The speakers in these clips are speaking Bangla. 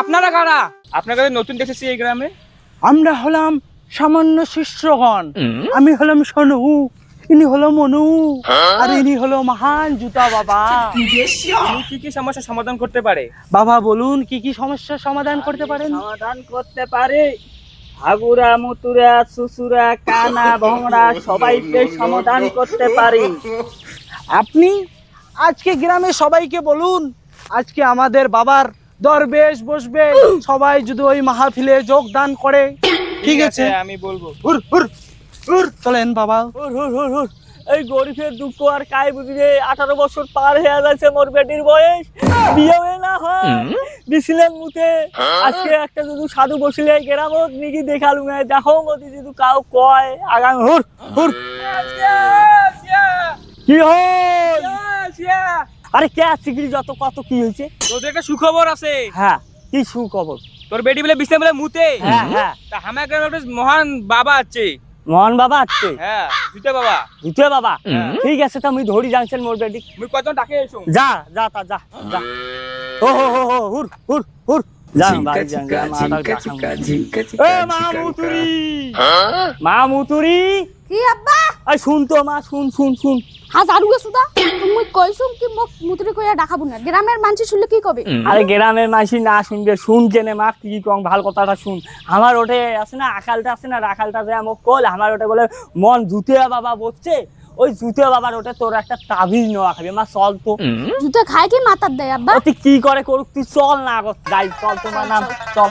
আপনারা কারা? আপনার কাছে নতুন দেখেছি এই গ্রামে। আমরা হলাম সামান্য শিষ্যগণ। আমি হলাম সনু, ইনি হলো মনু, আর ইনি হলো মহান জুতা বাবা। কি কি সমস্যার সমাধান করতে পারে? বাবা বলুন কি কি সমস্যার সমাধান করতে পারেন? সমাধান করতে পারে হাগুরা, মুতুরা, সুসুরা, কানা, ভোমরা সবাইকে সমাধান করতে পারি। আপনি আজকে গ্রামে সবাইকে বলুন, আজকে আমাদের বাবার দরবেশ বসবে, সবাই যদি ওই মাহফিলে যোগদান করে। ঠিক আছে, আমি বলবো। চলেন বাবা। এই গরিবের দুঃখ আর কাই বুঝবে। 18 বছর পার হয়ে যাচ্ছে মোর বেটির বয়স, বিয়ে হয়ে না হয় দিছিলেন মুতে। আজকে একটা যদি সাধু বসিলে গ্রামত নিকি দেখালু না, দেখো মতি যদি কাউ কয় আগাম হুর হুর কি হল? আরে কে চিকরি যত কত কি হয়েছে? তোদের একটা সুখবর আছে। হ্যাঁ, কি সুখবর? তোর বেটি বলে বিছনা বলে মুতে। হ্যাঁ হ্যাঁ, তা আমার গ্রামে একটা মহান বাবা আছে। মোহন বাবা আছে? হ্যাঁ, জুতে বাবা। দ্বিতীয় বাবা? ঠিক আছে, তো আমি ধরি জানছেন মোর বেটি। মুই কজন ডাকে এসো। যা যা তা যা যা। ও হো হো হো হুর হুর হুর যা বাড়ি যা। এ মা মুতুরি, মা মুতুরি। কি আব্বা? এই শুন তো মা, শুন শুন শুন। হাজারু সুদা তুমি কইছুম কি মোক মুতরি কইয়া ডাকাবো না, গ্রামের মানুষ শুনলে কি কবে? আরে গ্রামের মাসি না শুনবে, শুন কেনে মা কি কং ভাল কথাটা শুন। আমার ওঠে আছে না আকালটা আছে না, রাখালটা যে মোক কল আমার ওঠে বলে মন জুতিয়া বাবা বসছে, ওই জুতিয়া বাবার ওঠে তোর একটা তাবিজ নেওয়া খাবে। মা চল তো। জুতা খায় কি মাথার দেয় আব্বা? তুই কি করে করুক, তুই চল না আগত যাই, চল তোমার নাম, চল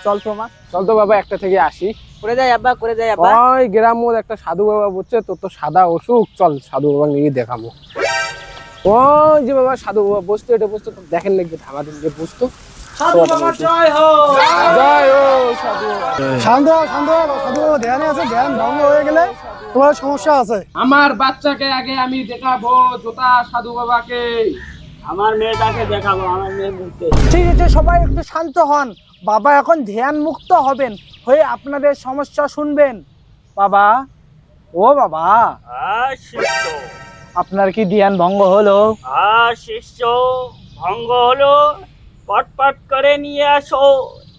চল তোমার। চল তো বাবা, একটা থেকে আসি। করে যাই আব্বা, করে যাই আব্বা। ওই গ্রাম মধ্যে একটা সাধু বাবা বলছে, তোর তো সাদা অসুখ, চল সাধু বাবা নিয়ে দেখাবো। ওই যে বাবা সাধু বাবা বসতো, এটা বসতো, দেখেন নাকি আমাদের যে বসতো। সাধু বাবা জয় হো। জয় ও সাধু। শান্ত শান্ত, সাধু বাবা ধ্যানে আছে, ধ্যান ভঙ্গ হয়ে গেলে তোমার সমস্যা আছে। আমার বাচ্চাকে আগে আমি দেখাবো জোতা সাধু বাবাকে। আমার মেয়েটাকে দেখাবো, আমার মেয়ে মুখতে। ঠিক আছে, সবাই একটু শান্ত হন। বাবা এখন ধ্যান মুক্ত হবেন, হয়ে আপনাদের সমস্যা শুনবেন। বাবা, ও বাবা, শিষ্য, আপনার কি ধ্যান ভঙ্গ হলো? শিষ্য ভঙ্গ হলো। পটপট করে নিয়ে আসো,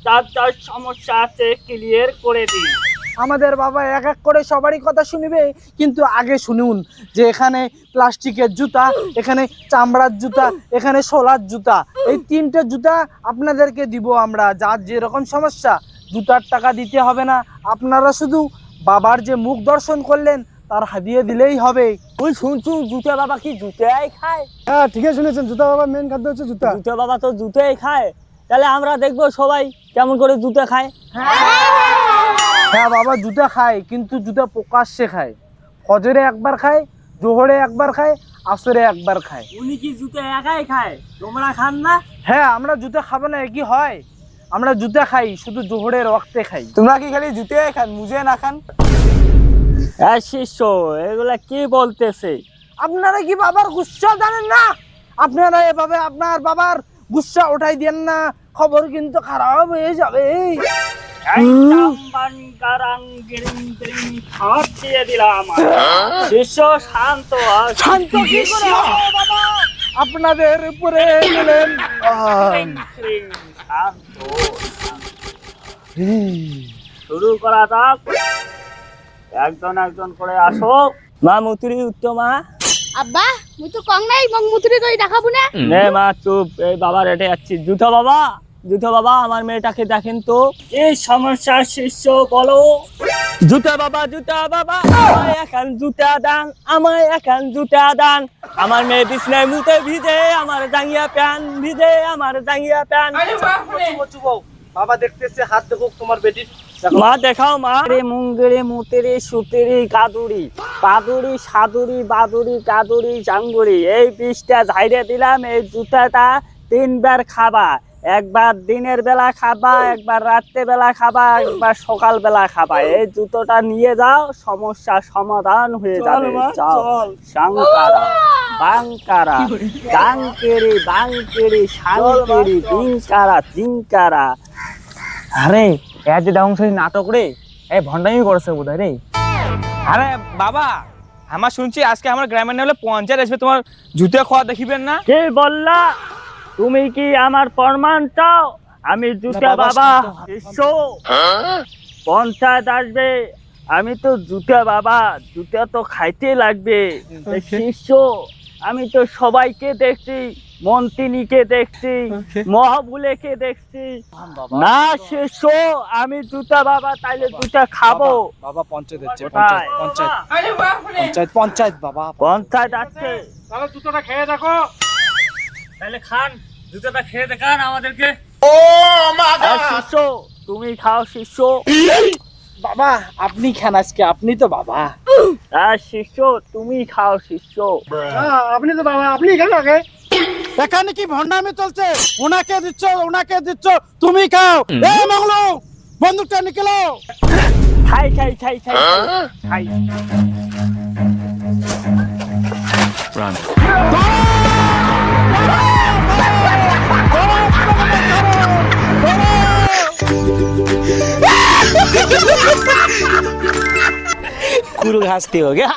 যার যার সমস্যা আছে ক্লিয়ার করে দিই। আমাদের বাবা এক এক করে সবারই কথা শুনবে, কিন্তু আগে শুনুন যে এখানে প্লাস্টিকের জুতা, এখানে চামড়ার জুতা, এখানে সোলার জুতা, এই তিনটে জুতা আপনাদেরকে দিব আমরা। যার যেরকম সমস্যা, জুতার টাকা দিতে হবে না, আপনারা শুধু বাবার যে মুখ দর্শন করলেন তার হাদিয়ে দিলেই হবে। তুই শুনছু জুতা বাবা কি জুতাই খায়? হ্যাঁ, ঠিকই শুনেছেন, জুতা বাবার মেন খাদ্য হচ্ছে জুতা। জুতা বাবা তো জুতাই খায়, তাহলে আমরা দেখবো সবাই কেমন করে জুতা খায়। হ্যাঁ বাবা, জুতা খায়, কিন্তু জুতা প্রকাশ্যে খায়। ফজরে একবার খায়, জোহরে একবার খায়, আসরে একবার খায়। উনি কি জুতা একাই খায়, তোমরা খান না? হ্যাঁ, আমরা জুতা খাবো না কি হয়? আমরা জুতা খাই, শুধু জোহরের রক্তে খাই। তোমরা কি খালি জুতে খান, মুজে না খান? হ্যাঁ শিষ্য, এগুলা কি বলতেছে? আপনারা কি বাবার গুচ্ছা জানেন না? আপনারা এভাবে আপনার বাবার গুচ্ছা ওঠাই দেন না, খবর কিন্তু খারাপ হয়ে যাবে। শিষ্য শান্ত, শান্ত কি করে হবো বাবা? আপনাদের উপরে গেলেন। শুরু করা যাক, একজন একজন করে আসো। মা মুতুরি, উত্তমা। আব্বা মুই তো কং নাই, মগ মুতরি কই ডাকাবো না। নে মা চুপ, এই বাবা রেটে যাচ্ছি। জুতো বাবা, জুতো বাবা আমার মেয়েটাকে দেখেন তো, এই সমস্যা শিষ্য বলো। জুতা বাবা, জুতা বাবা, আমায় এখন জুতা দান, আমায় এখন জুতা দান। আমার মেয়ে বিছনায় মুতে ভিজে, আমার জাঙ্গিয়া প্যান ভিজে, আমার জাঙ্গিয়া প্যান। বাবা দেখতেছে, হাত দেখো তোমার বেটির। মা দেখাও মা। রে মুঙ্গেরে মুতেরে সুতেরে কাদুরি, পাদুরি সাদুরি বাদুরি কাদুরি জাঙ্গুরি, এই বিষটা ঝাইরে দিলাম। এই জুতাটা 3 বার খাবা, একবার দিনের বেলা খাবা, একবার রাত্রে বেলা খাবা, একবার সকাল বেলা খাবা। এই জুতোটা নিয়ে যাও, সমস্যা সমাধান হয়ে যাবে। চল শঙ্করা বাঙ্কারা, গাঙ্কেরি বাঙ্কেরি শাঙ্কেরি, বিঙ্কারা চিঙ্কারা। আরে এর যে ডাউন নাটক রে, এই ভন্ডামি করছে বোধহয় রে। আরে বাবা, আমার শুনছি আজকে আমার গ্রামের নামে পঞ্চায়েত আসবে, তোমার জুতো খাওয়া দেখিবেন না? কে বললা? তুমি কি আমার প্রমাণ চাও? আমি জুতা বাবা শিষ্য, পঞ্চায়েত আসবে, আমি তো জুতা বাবা, জুতা তো খাইতে লাগবে। শিষ্য, আমি তো সবাইকে দেখছি, মন্ত্রীকে দেখছি, মহাবুলেকে দেখছি। না শিষ্য, আমি জুতা বাবা, তাইলে জুতা খাবো। বাবা পঞ্চায়েত হচ্ছে, কোথায়? পঞ্চায়েত বাবা। পঞ্চায়েত আছে, তাহলে জুতোটা খেয়ে দেখো। তাহলে খান, জুতোটা খেয়ে দেখান আমাদেরকে। আর শিষ্য, তুমি খাও শিষ্য। বাবা আপনি খান আজকে, আপনি তো বাবা। আর শিষ্য, তুমি খাও শিষ্য। আপনি তো বাবা, আপনি খান আগে। এখানে কি ভন্ডামি চলছে? ওনাকে দিচ্ছ, তুমি খাও। এই মংলু, বন্দুকটা নিকেলো। খাই খাই খাই খাই খাই। कुरु घासते हो क्या?